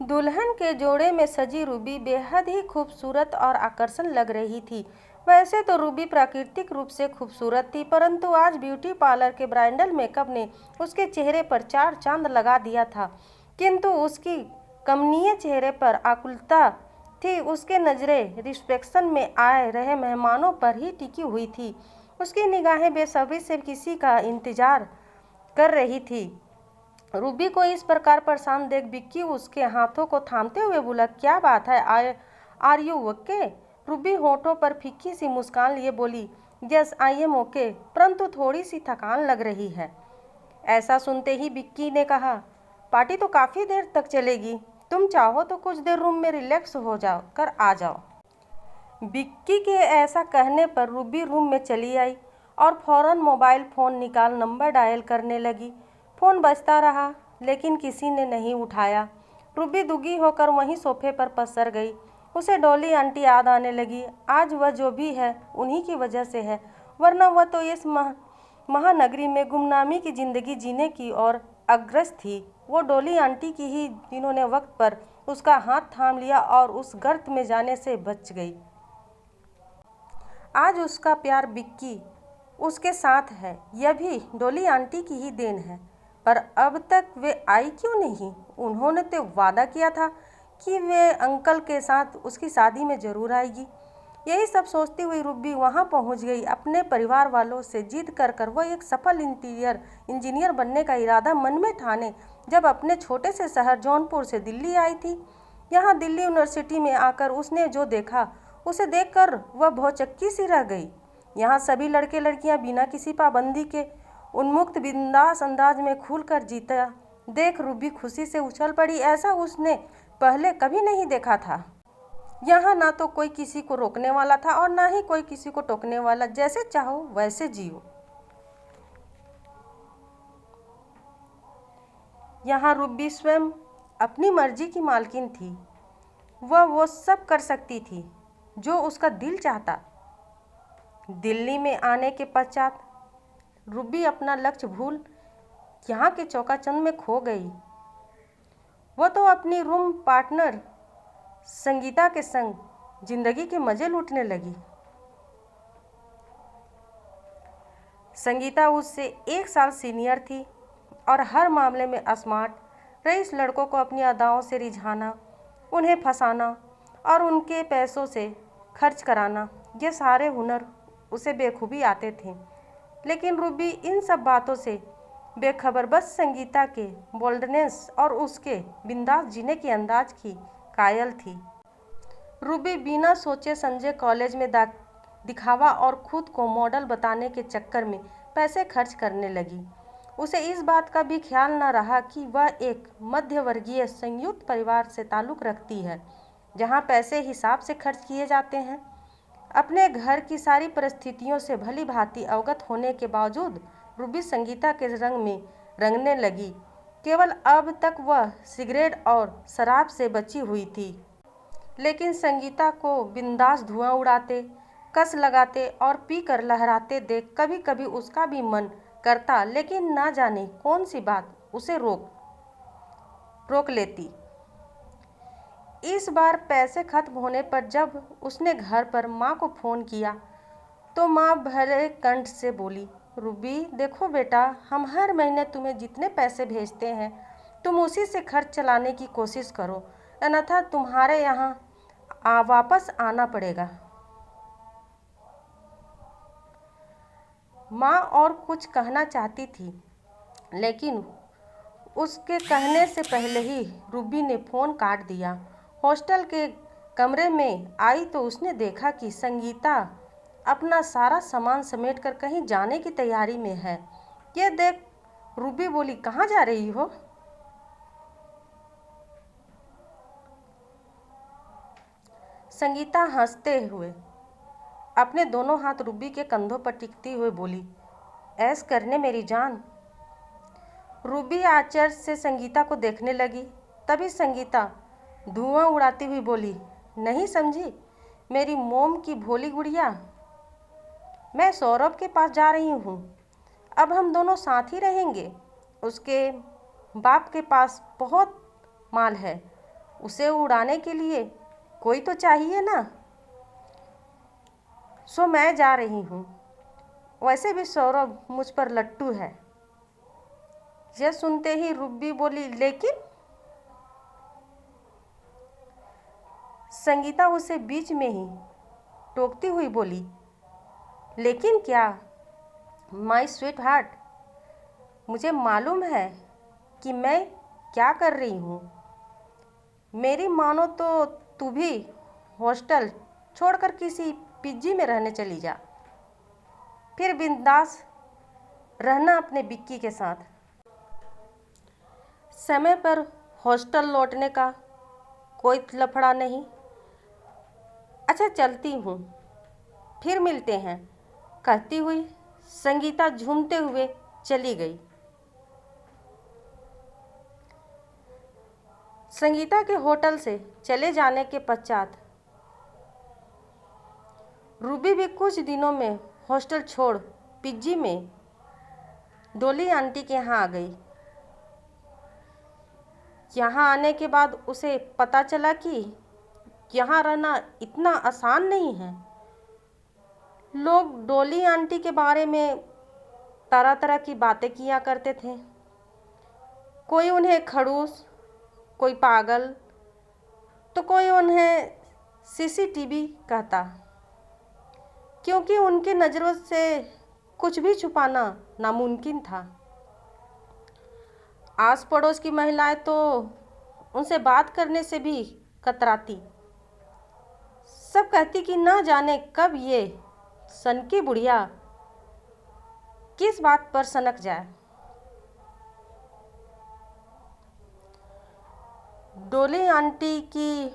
दुल्हन के जोड़े में सजी रूबी बेहद ही खूबसूरत और आकर्षण लग रही थी। वैसे तो रूबी प्राकृतिक रूप से खूबसूरत थी, परंतु आज ब्यूटी पार्लर के ब्राइडल मेकअप ने उसके चेहरे पर चार चांद लगा दिया था। किंतु उसकी कमनीय चेहरे पर आकुलता थी। उसके नज़रें रिसेप्शन में आए रहे मेहमानों पर ही टिकी हुई थी। उसकी निगाहें बेसब्री से किसी का इंतजार कर रही थी। रूबी को इस प्रकार परेशान देख विक्की उसके हाथों को थामते हुए बोला, क्या बात है, आर यू ओके? रूबी होठों पर फीकी सी मुस्कान लिए बोली, यस आई एम ओके, परंतु थोड़ी सी थकान लग रही है। ऐसा सुनते ही विक्की ने कहा, पार्टी तो काफ़ी देर तक चलेगी, तुम चाहो तो कुछ देर रूम में रिलैक्स हो जाओ कर आ जाओ। विक्की के ऐसा कहने पर रूबी रूम में चली आई और फौरन मोबाइल फ़ोन निकाल नंबर डायल करने लगी। फ़ोन बजता रहा लेकिन किसी ने नहीं उठाया। रूबी दुखी होकर वहीं सोफे पर पसर गई। उसे डॉली आंटी याद आने लगी। आज वह जो भी है उन्हीं की वजह से है, वरना वह तो इस महानगरी में गुमनामी की ज़िंदगी जीने की ओर अग्रसर थी। वो डॉली आंटी की ही जिन्होंने वक्त पर उसका हाथ थाम लिया और उस गर्त में जाने से बच गई। आज उसका प्यार विक्की उसके साथ है, यह भी डॉली आंटी की ही देन है। पर अब तक वे आई क्यों नहीं? उन्होंने तो वादा किया था कि वे अंकल के साथ उसकी शादी में ज़रूर आएगी। यही सब सोचती हुई रूबी वहां पहुंच गई। अपने परिवार वालों से जिद कर वह एक सफल इंटीरियर इंजीनियर बनने का इरादा मन में ठाने जब अपने छोटे से शहर जौनपुर से दिल्ली आई थी। यहाँ दिल्ली यूनिवर्सिटी में आकर उसने जो देखा, उसे देखकर वह भौचक्की सी रह गई। यहाँ सभी लड़के लड़कियाँ बिना किसी पाबंदी के उन्मुक्त बिंदास अंदाज में खुलकर जीता देख रूबी खुशी से उछल पड़ी। ऐसा उसने पहले कभी नहीं देखा था। यहाँ ना तो कोई किसी को रोकने वाला था और ना ही कोई किसी को टोकने वाला। जैसे चाहो वैसे जियो। यहाँ रूबी स्वयं अपनी मर्जी की मालकिन थी। वह वो सब कर सकती थी जो उसका दिल चाहता। दिल्ली में आने के पश्चात रूबी अपना लक्ष्य भूल यहाँ के चौकाचंद में खो गई। वो तो अपनी रूम पार्टनर संगीता के संग जिंदगी के मज़े लूटने लगी। संगीता उससे 1 साल सीनियर थी और हर मामले में स्मार्ट। रईस लड़कों को अपनी अदाओं से रिझाना, उन्हें फंसाना और उनके पैसों से खर्च कराना, ये सारे हुनर उसे बेखूबी आते थे। लेकिन रूबी इन सब बातों से बेखबर बस संगीता के बोल्डनेस और उसके बिंदास जीने के अंदाज की कायल थी। रूबी बिना सोचे समझे कॉलेज में दिखावा और खुद को मॉडल बताने के चक्कर में पैसे खर्च करने लगी। उसे इस बात का भी ख्याल न रहा कि वह एक मध्यवर्गीय संयुक्त परिवार से ताल्लुक़ रखती है, जहाँ पैसे हिसाब से खर्च किए जाते हैं। अपने घर की सारी परिस्थितियों से भली भांति अवगत होने के बावजूद रूबी संगीता के रंग में रंगने लगी। केवल अब तक वह सिगरेट और शराब से बची हुई थी। लेकिन संगीता को बिंदास धुआं उड़ाते, कस लगाते और पीकर लहराते देख कभी कभी उसका भी मन करता, लेकिन ना जाने कौन सी बात उसे रोक लेती। इस बार पैसे खत्म होने पर जब उसने घर पर माँ को फ़ोन किया तो माँ भरे कंठ से बोली, रूबी देखो बेटा, हम हर महीने तुम्हें जितने पैसे भेजते हैं तुम उसी से खर्च चलाने की कोशिश करो, अन्यथा तुम्हारे यहाँ वापस आना पड़ेगा। माँ और कुछ कहना चाहती थी, लेकिन उसके कहने से पहले ही रूबी ने फ़ोन काट दिया। हॉस्टल के कमरे में आई तो उसने देखा कि संगीता अपना सारा सामान समेटकर कहीं जाने की तैयारी में है। ये देख रूबी बोली, कहाँ जा रही हो? संगीता हंसते हुए अपने दोनों हाथ रूबी के कंधों पर टिकती हुए बोली, ऐश करने मेरी जान। रूबी आश्चर्य से संगीता को देखने लगी। तभी संगीता धुआं उड़ाती हुई बोली, नहीं समझी मेरी मोम की भोली गुड़िया, मैं सौरभ के पास जा रही हूँ। अब हम दोनों साथ ही रहेंगे। उसके बाप के पास बहुत माल है, उसे उड़ाने के लिए कोई तो चाहिए ना। सो मैं जा रही हूँ। वैसे भी सौरभ मुझ पर लट्टू है। यह सुनते ही रूबी बोली, लेकिन? संगीता उसे बीच में ही टोकती हुई बोली, लेकिन क्या? माय स्वीट हार्ट, मुझे मालूम है कि मैं क्या कर रही हूँ। मेरी मानो तो तू भी हॉस्टल छोड़कर किसी पीजी में रहने चली जा, फिर बिंदास रहना अपने बिक्की के साथ। समय पर हॉस्टल लौटने का कोई लफड़ा नहीं। अच्छा चलती हूँ, फिर मिलते हैं, कहती हुई संगीता झूमते हुए चली गई। संगीता के होटल से चले जाने के पश्चात रूबी भी कुछ दिनों में हॉस्टल छोड़ पीजी में डोली आंटी के यहाँ आ गई। यहाँ आने के बाद उसे पता चला कि यहाँ रहना इतना आसान नहीं है। लोग डोली आंटी के बारे में तरह तरह की बातें किया करते थे। कोई उन्हें खड़ूस, कोई पागल, तो कोई उन्हें सीसीटीवी कहता, क्योंकि उनकी नज़रों से कुछ भी छुपाना नामुमकिन था। आस पड़ोस की महिलाएं तो उनसे बात करने से भी कतराती। सब कहती कि ना जाने कब ये सनकी बुढ़िया किस बात पर सनक जाए। डोली आंटी की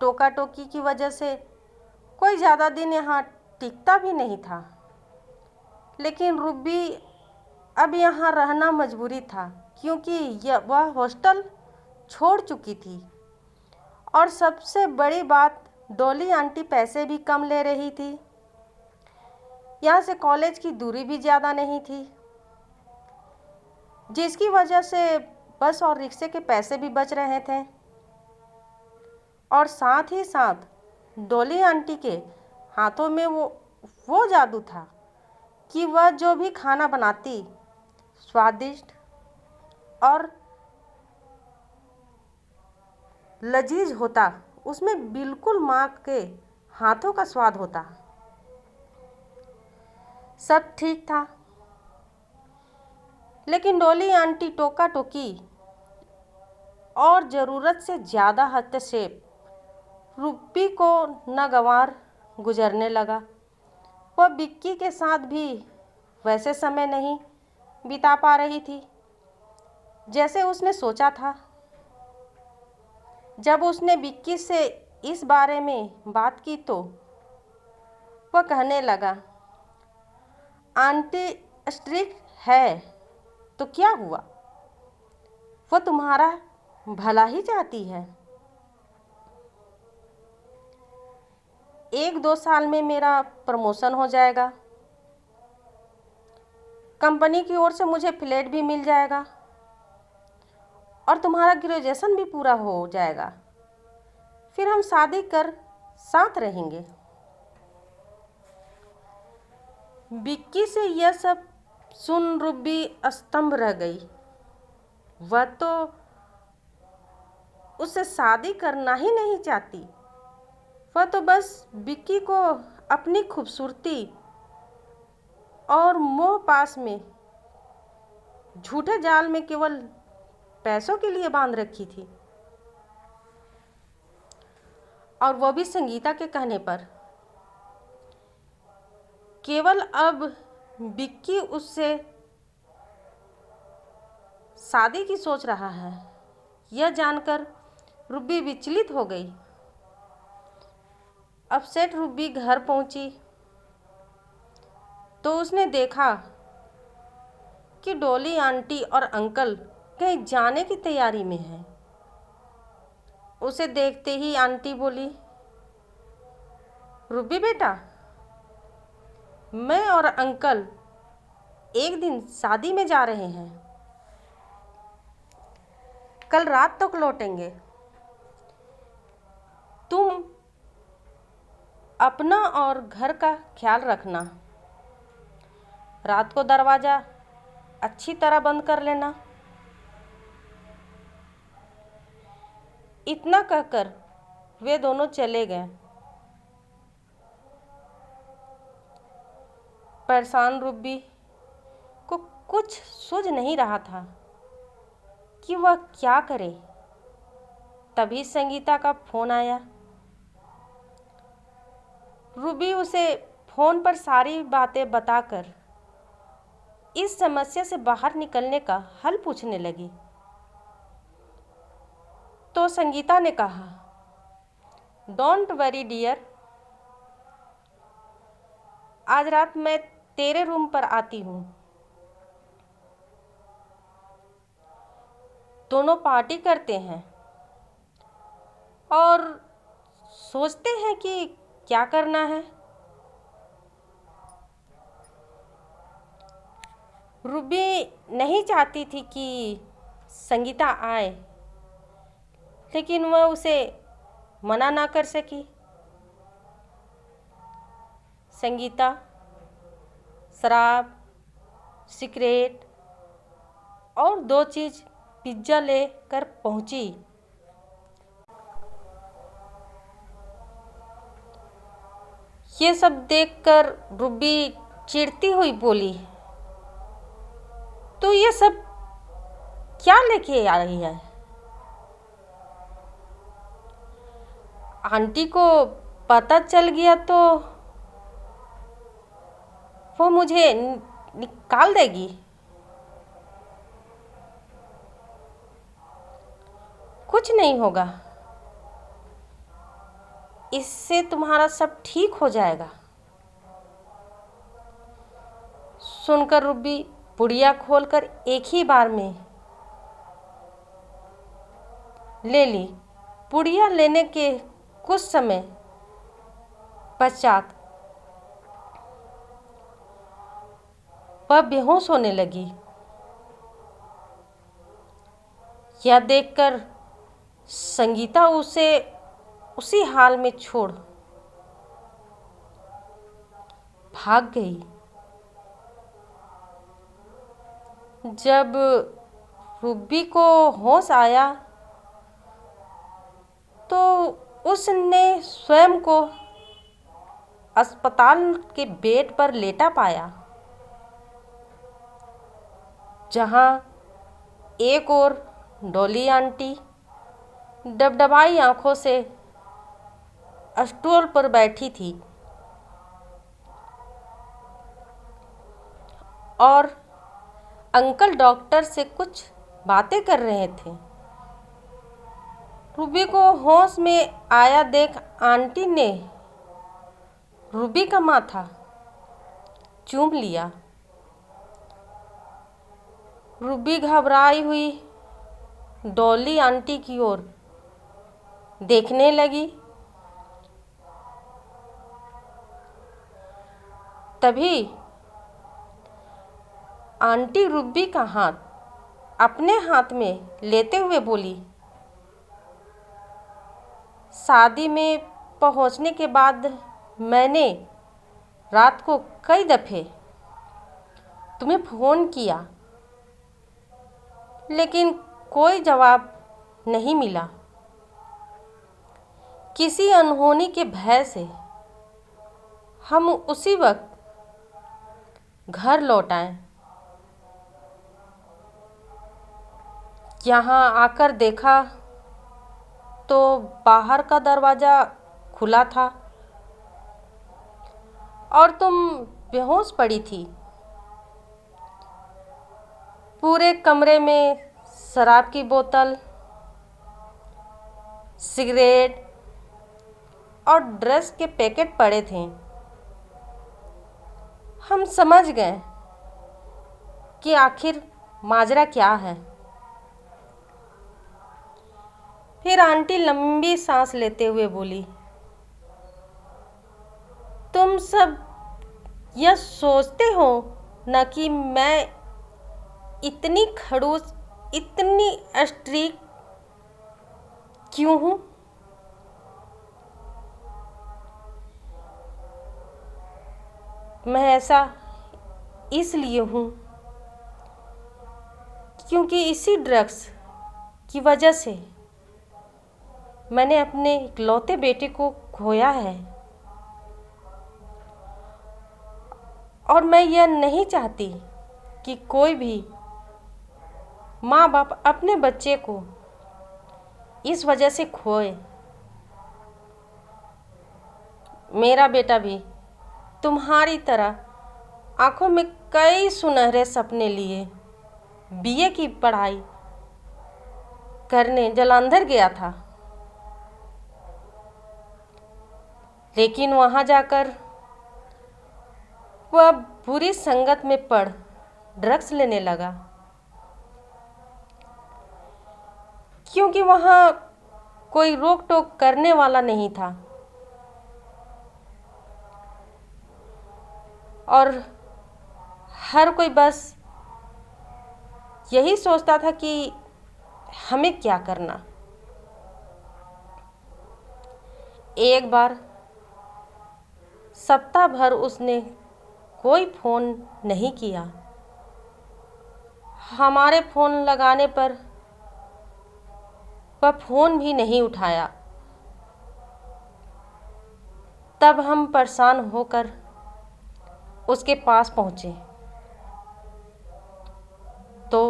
टोका टोकी की वजह से कोई ज़्यादा दिन यहाँ टिकता भी नहीं था, लेकिन रूबी अब यहाँ रहना मजबूरी था, क्योंकि वह हॉस्टल छोड़ चुकी थी। और सबसे बड़ी बात, डोली आंटी पैसे भी कम ले रही थी। यहाँ से कॉलेज की दूरी भी ज़्यादा नहीं थी, जिसकी वजह से बस और रिक्शे के पैसे भी बच रहे थे। और साथ ही साथ डोली आंटी के हाथों में वो जादू था कि वह जो भी खाना बनाती स्वादिष्ट और लजीज होता, उसमें बिल्कुल माँ के हाथों का स्वाद होता। सब ठीक था, लेकिन डोली आंटी टोका टोकी और ज़रूरत से ज़्यादा हस्तक्षेप रूबी को नागवार गुजरने लगा। वह बिक्की के साथ भी वैसे समय नहीं बिता पा रही थी जैसे उसने सोचा था। जब उसने बिक्की से इस बारे में बात की तो वह कहने लगा, आंटी स्ट्रिक्ट है तो क्या हुआ, वो तुम्हारा भला ही चाहती है। 1-2 साल में मेरा प्रमोशन हो जाएगा, कंपनी की ओर से मुझे फ्लैट भी मिल जाएगा और तुम्हारा ग्रेजुएशन भी पूरा हो जाएगा। फिर हम शादी कर साथ रहेंगे। बिक्की से यह सब सुन रूबी स्तंभ रह गई। वह तो उससे शादी करना ही नहीं चाहती। वह तो बस बिक्की को अपनी खूबसूरती और मोह पास में झूठे जाल में केवल पैसों के लिए बांध रखी थी, और वह भी संगीता के कहने पर। केवल अब बिक्की उससे शादी की सोच रहा है, यह जानकर रूबी विचलित हो गई। अब सेठ रूबी घर पहुंची तो उसने देखा कि डोली आंटी और अंकल कहीं जाने की तैयारी में हैं। उसे देखते ही आंटी बोली, रूबी बेटा, मैं और अंकल एक दिन शादी में जा रहे हैं, कल रात तक लौटेंगे। अपना और घर का ख्याल रखना। रात को दरवाज़ा अच्छी तरह बंद कर लेना। इतना कहकर वे दोनों चले गए। परेशान रूबी को कुछ सूझ नहीं रहा था कि वह क्या करे। तभी संगीता का फ़ोन आया। रूबी उसे फ़ोन पर सारी बातें बताकर इस समस्या से बाहर निकलने का हल पूछने लगी। तो संगीता ने कहा, डोंट वरी डियर, आज रात मैं तेरे रूम पर आती हूँ। दोनों पार्टी करते हैं और सोचते हैं कि क्या करना है। रूबी नहीं चाहती थी कि संगीता आए, लेकिन वह उसे मना ना कर सकी। संगीता शराब, सिगरेट और 2 चीज़ पिज्ज़ा लेकर पहुंची। ये सब देखकर रूबी चिढ़ती हुई बोली, तो ये सब क्या लेके आ रही है? आंटी को पता चल गया तो वो मुझे निकाल देगी। कुछ नहीं होगा, इससे तुम्हारा सब ठीक हो जाएगा। सुनकर रूबी पुड़िया खोलकर एक ही बार में ले ली। पुड़िया लेने के कुछ समय पश्चात वह बेहोश होने लगी। यह देखकर संगीता उसे उसी हाल में छोड़ भाग गई। जब रूबी को होश आया तो उसने स्वयं को अस्पताल के बेड पर लेटा पाया, जहां एक ओर डॉली आंटी डबडबाई आंखों से स्टूल पर बैठी थी और अंकल डॉक्टर से कुछ बातें कर रहे थे। रूबी को होश में आया देख आंटी ने रूबी का माथा चूम लिया। रूबी घबराई हुई डॉली आंटी की ओर देखने लगी। तभी आंटी रूबी का हाथ अपने हाथ में लेते हुए बोली, शादी में पहुंचने के बाद मैंने रात को कई दफ़े तुम्हें फ़ोन किया, लेकिन कोई जवाब नहीं मिला। किसी अनहोनी के भय से हम उसी वक्त घर लौट आए। यहाँ आकर देखा तो बाहर का दरवाज़ा खुला था और तुम बेहोश पड़ी थी। पूरे कमरे में शराब की बोतल, सिगरेट और ड्रग्स के पैकेट पड़े थे। हम समझ गए कि आखिर माजरा क्या है। फिर आंटी लंबी सांस लेते हुए बोली, तुम सब यह सोचते हो न कि मैं इतनी खड़ूस, इतनी स्ट्रिक्ट क्यों हूँ? मैं ऐसा इसलिए हूँ क्योंकि इसी ड्रग्स की वजह से मैंने अपने इकलौते बेटे को खोया है। और मैं यह नहीं चाहती कि कोई भी माँ बाप अपने बच्चे को इस वजह से खोए। मेरा बेटा भी तुम्हारी तरह आंखों में कई सुनहरे सपने लिए बीए की पढ़ाई करने जालंधर गया था, लेकिन वहाँ जाकर वह बुरी संगत में पड़ ड्रग्स लेने लगा, क्योंकि वहाँ कोई रोक टोक करने वाला नहीं था। और हर कोई बस यही सोचता था कि हमें क्या करना। एक बार सप्ताह भर उसने कोई फ़ोन नहीं किया। हमारे फ़ोन लगाने पर वह फ़ोन भी नहीं उठाया। तब हम परेशान होकर उसके पास पहुँचे तो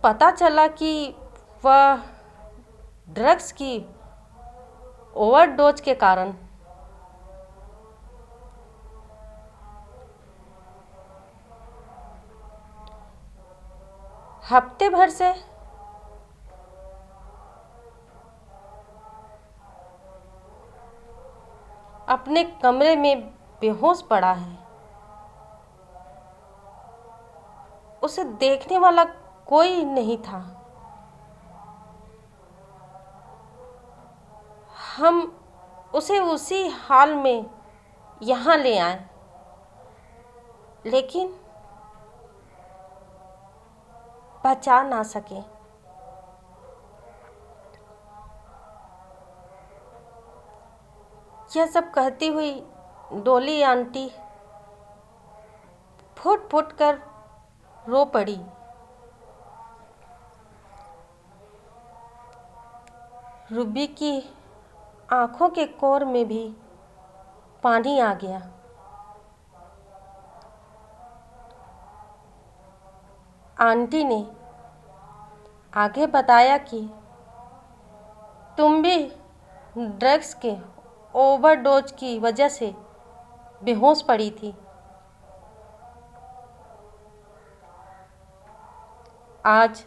पता चला कि वह ड्रग्स की ओवरडोज के कारण हफ्ते भर से अपने कमरे में बेहोश पड़ा है। उसे देखने वाला कोई नहीं था। हम उसे उसी हाल में यहाँ ले आए, लेकिन बचा ना सके। यह सब कहती हुई डोली आंटी फुट फुट कर रो पड़ी। रूबी की आंखों के कोर में भी पानी आ गया। आंटी ने आगे बताया कि तुम भी ड्रग्स के ओवरडोज की वजह से बेहोश पड़ी थी। आज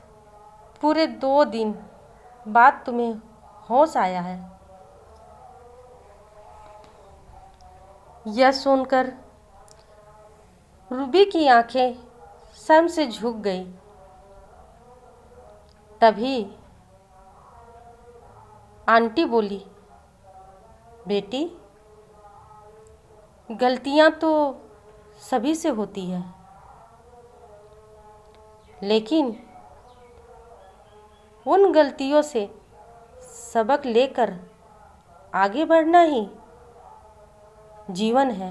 पूरे 2 दिन बाद तुम्हें होश आया है। यह सुनकर रूबी की आंखें शर्म से झुक गई। तभी आंटी बोली, बेटी, गलतियां तो सभी से होती है, लेकिन उन गलतियों से सबक लेकर आगे बढ़ना ही जीवन है।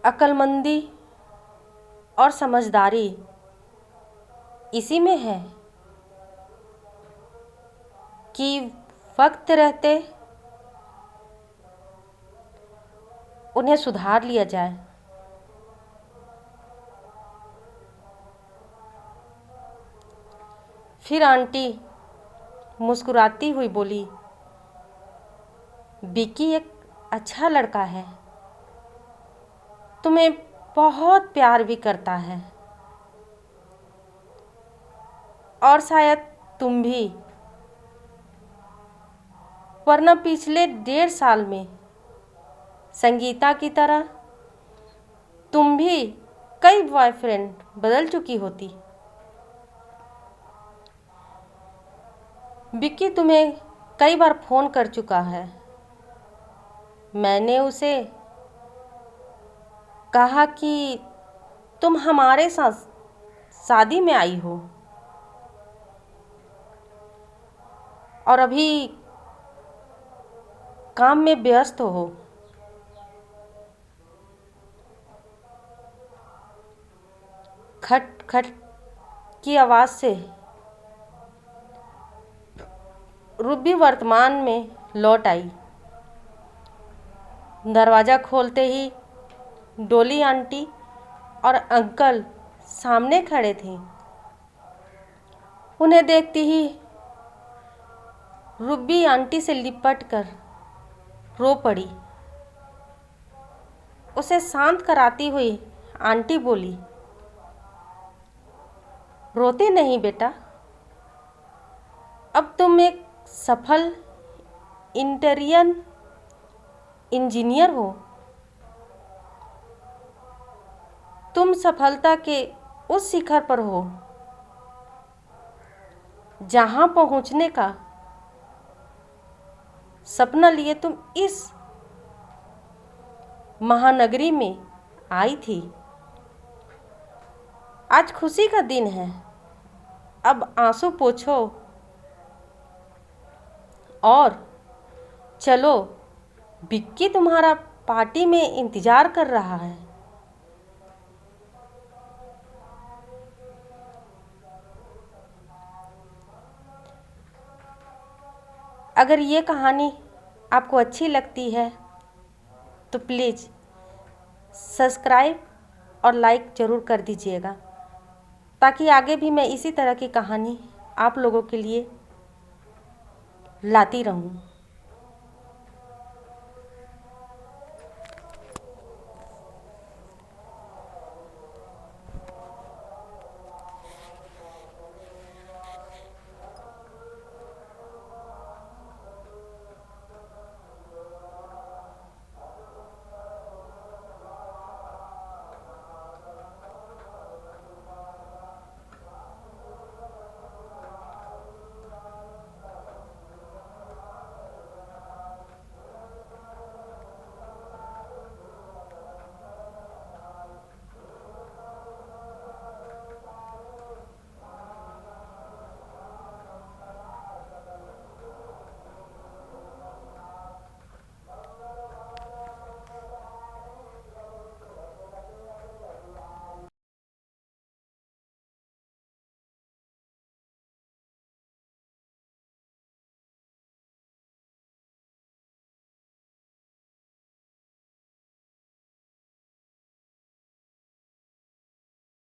अक्लमंदी और समझदारी इसी में है कि वक्त रहते उन्हें सुधार लिया जाए। फिर आंटी मुस्कुराती हुई बोली, विक्की एक अच्छा लड़का है, तुम्हें बहुत प्यार भी करता है, और शायद तुम भी, वरना पिछले 1.5 साल में संगीता की तरह तुम भी कई बॉयफ्रेंड बदल चुकी होती। विक्की तुम्हें कई बार फ़ोन कर चुका है। मैंने उसे कहा कि तुम हमारे साथ शादी में आई हो, और अभी काम में व्यस्त हो। खट खट की आवाज़ से रूबी वर्तमान में लौट आई। दरवाज़ा खोलते ही डोली आंटी और अंकल सामने खड़े थे। उन्हें देखती ही रूबी आंटी से लिपट कर रो पड़ी। उसे शांत कराती हुई आंटी बोली, रोते नहीं बेटा, अब तुम एक सफल इंटीरियर इंजीनियर हो। तुम सफलता के उस शिखर पर हो जहां पहुंचने का सपना लिए तुम इस महानगरी में आई थी। आज खुशी का दिन है, अब आंसू पोंछो और चलो, विक्की तुम्हारा पार्टी में इंतज़ार कर रहा है। अगर ये कहानी आपको अच्छी लगती है तो प्लीज़ सब्सक्राइब और लाइक ज़रूर कर दीजिएगा, ताकि आगे भी मैं इसी तरह की कहानी आप लोगों के लिए लाती रहूं।